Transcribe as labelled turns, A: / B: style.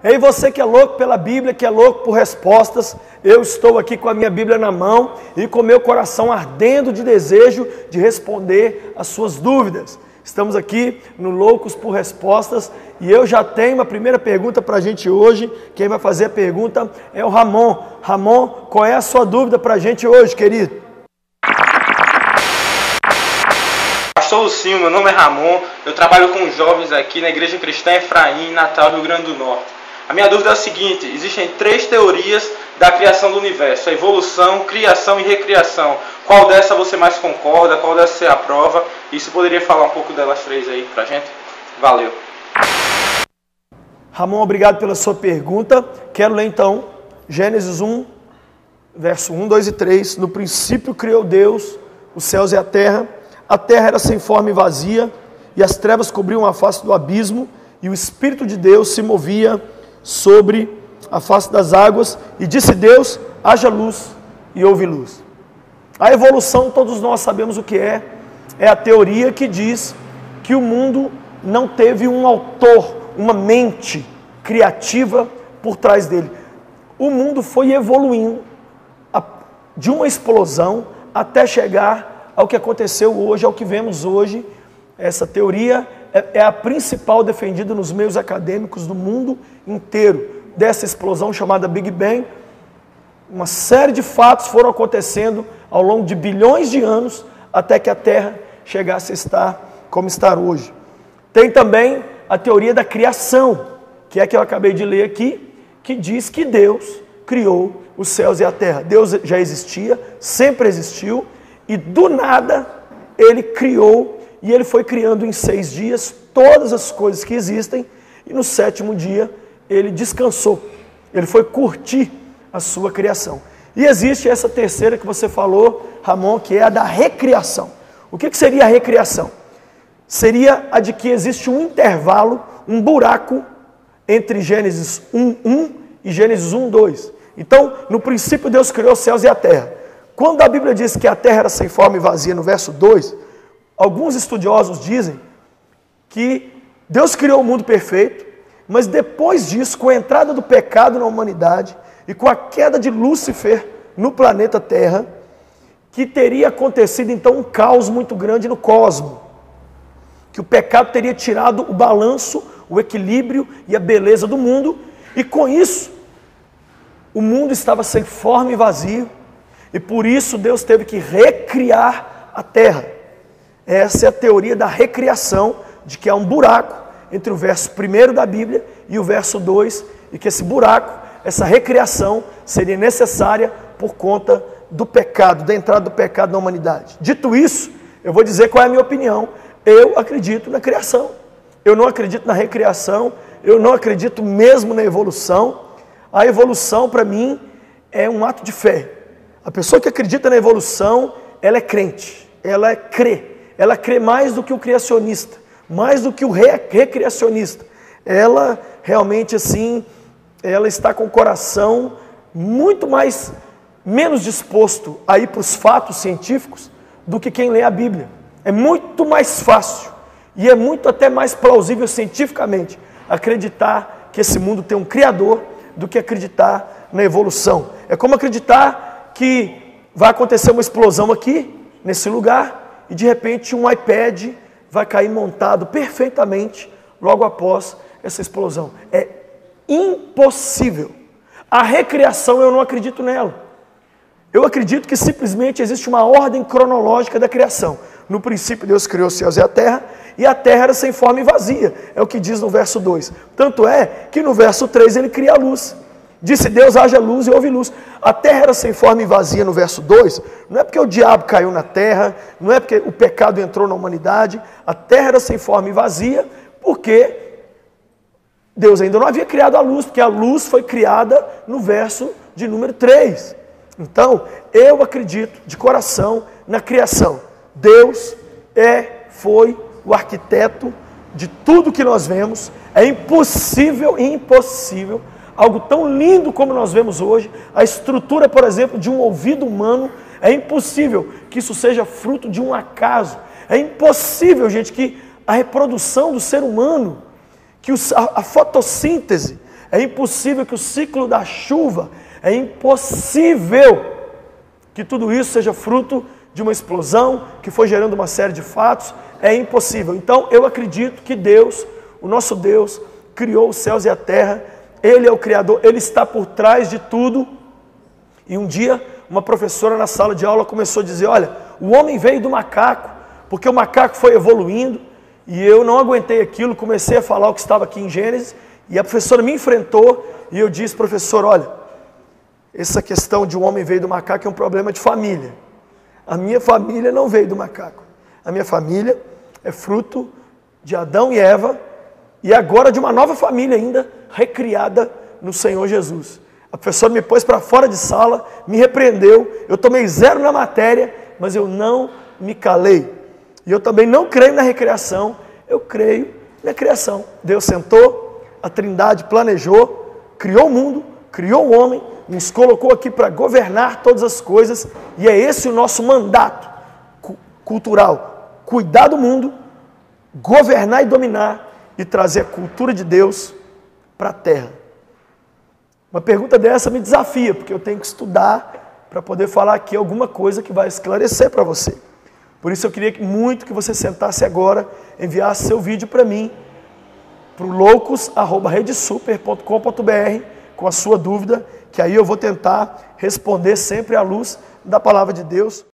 A: Ei, você que é louco pela Bíblia, que é louco por respostas, eu estou aqui com a minha Bíblia na mão e com meu coração ardendo de desejo de responder as suas dúvidas. Estamos aqui no Loucos por Respostas e eu já tenho uma primeira pergunta para a gente hoje. Quem vai fazer a pergunta é o Ramon. Ramon, qual é a sua dúvida para a gente hoje, querido?
B: Pastor Lucinho, meu nome é Ramon, eu trabalho com jovens aqui na Igreja Cristã Efraim, em Natal, Rio Grande do Norte. A minha dúvida é a seguinte: existem 3 teorias da criação do universo: a evolução, criação e recriação. Qual dessa você mais concorda? Qual dessa você aprova? E você poderia falar um pouco delas 3 aí pra gente? Valeu.
A: Ramon, obrigado pela sua pergunta. Quero ler então Gênesis 1, verso 1, 2 e 3. No princípio criou Deus os céus e a terra. A terra era sem forma e vazia, e as trevas cobriam a face do abismo, e o Espírito de Deus se movia sobre a face das águas, e disse Deus: haja luz, e houve luz. A evolução, todos nós sabemos o que é a teoria que diz que o mundo não teve um autor, uma mente criativa por trás dele. O mundo foi evoluindo de uma explosão até chegar ao que aconteceu hoje, ao que vemos hoje. Essa teoria é a principal defendida nos meios acadêmicos do mundo inteiro. Dessa explosão chamada Big Bang, uma série de fatos foram acontecendo ao longo de bilhões de anos até que a Terra chegasse a estar como está hoje. Tem também a teoria da criação, que é a que eu acabei de ler aqui, que diz que Deus criou os céus e a terra. Deus já existia, sempre existiu, e do nada Ele criou, e Ele foi criando em 6 dias todas as coisas que existem, e no 7º dia Ele descansou, Ele foi curtir a sua criação. E existe essa terceira que você falou, Ramon, que é a da recriação. O que seria a recriação? Seria a de que existe um intervalo, um buraco entre Gênesis 1:1 e Gênesis 1:2. Então, no princípio Deus criou os céus e a terra. Quando a Bíblia diz que a terra era sem forma e vazia no verso 2, alguns estudiosos dizem que Deus criou o mundo perfeito, mas depois disso, com a entrada do pecado na humanidade e com a queda de Lúcifer no planeta Terra, que teria acontecido então um caos muito grande no cosmos, que o pecado teria tirado o balanço, o equilíbrio e a beleza do mundo, e com isso o mundo estava sem forma e vazio, e por isso Deus teve que recriar a terra. Essa é a teoria da recriação, de que há um buraco entre o verso 1 da Bíblia e o verso 2, e que esse buraco, essa recriação seria necessária por conta do pecado, da entrada do pecado na humanidade. Dito isso, eu vou dizer qual é a minha opinião. Eu acredito na criação, eu não acredito na recriação, eu não acredito mesmo na evolução. A evolução para mim é um ato de fé. A pessoa que acredita na evolução, ela é crente, ela crê mais do que o criacionista, mais do que o recriacionista. Ela realmente assim, ela está com o coração muito menos disposto a ir para os fatos científicos do que quem lê a Bíblia. É muito mais fácil e é muito até mais plausível cientificamente acreditar que esse mundo tem um Criador do que acreditar na evolução. É como acreditar que vai acontecer uma explosão aqui, nesse lugar, e de repente um iPad vai cair montado perfeitamente logo após essa explosão. É impossível. A recriação, eu não acredito nela. Eu acredito que simplesmente existe uma ordem cronológica da criação. No princípio Deus criou os céus e a terra era sem forma e vazia. É o que diz no verso 2. Tanto é que no verso 3 ele cria a luz. Disse Deus: haja luz, e houve luz. A terra era sem forma e vazia no verso 2, não é porque o diabo caiu na terra, não é porque o pecado entrou na humanidade. A terra era sem forma e vazia porque Deus ainda não havia criado a luz, porque a luz foi criada no verso de número 3. Então, eu acredito de coração na criação. Deus foi o arquiteto de tudo que nós vemos. É impossível, algo tão lindo como nós vemos hoje, a estrutura, por exemplo, de um ouvido humano, é impossível que isso seja fruto de um acaso. É impossível, gente, que a reprodução do ser humano, que a fotossíntese, É impossível que o ciclo da chuva, é impossível que tudo isso seja fruto de uma explosão, que foi gerando uma série de fatos. É impossível. Então eu acredito que Deus, o nosso Deus, criou os céus e a terra. Ele é o Criador, Ele está por trás de tudo. E um dia, uma professora na sala de aula começou a dizer, olha, o homem veio do macaco, porque o macaco foi evoluindo, e eu não aguentei aquilo, comecei a falar o que estava aqui em Gênesis, e a professora me enfrentou, e eu disse, professor, olha, essa questão de o homem veio do macaco é um problema de família. A minha família não veio do macaco. A minha família é fruto de Adão e Eva, e agora de uma nova família ainda, recriada no Senhor Jesus. A professora me pôs para fora de sala, me repreendeu, eu tomei 0 na matéria, mas eu não me calei. E eu também não creio na recriação, eu creio na criação. Deus sentou, a Trindade planejou, criou o mundo, criou o homem, nos colocou aqui para governar todas as coisas, e é esse o nosso mandato cultural: cuidar do mundo, governar e dominar, e trazer a cultura de Deus para a terra. Uma pergunta dessa me desafia, porque eu tenho que estudar para poder falar aqui alguma coisa que vai esclarecer para você. Por isso eu queria muito que você sentasse agora, enviasse seu vídeo para mim, para o loucos@redesuper.com.br, com a sua dúvida, que aí eu vou tentar responder sempre à luz da palavra de Deus.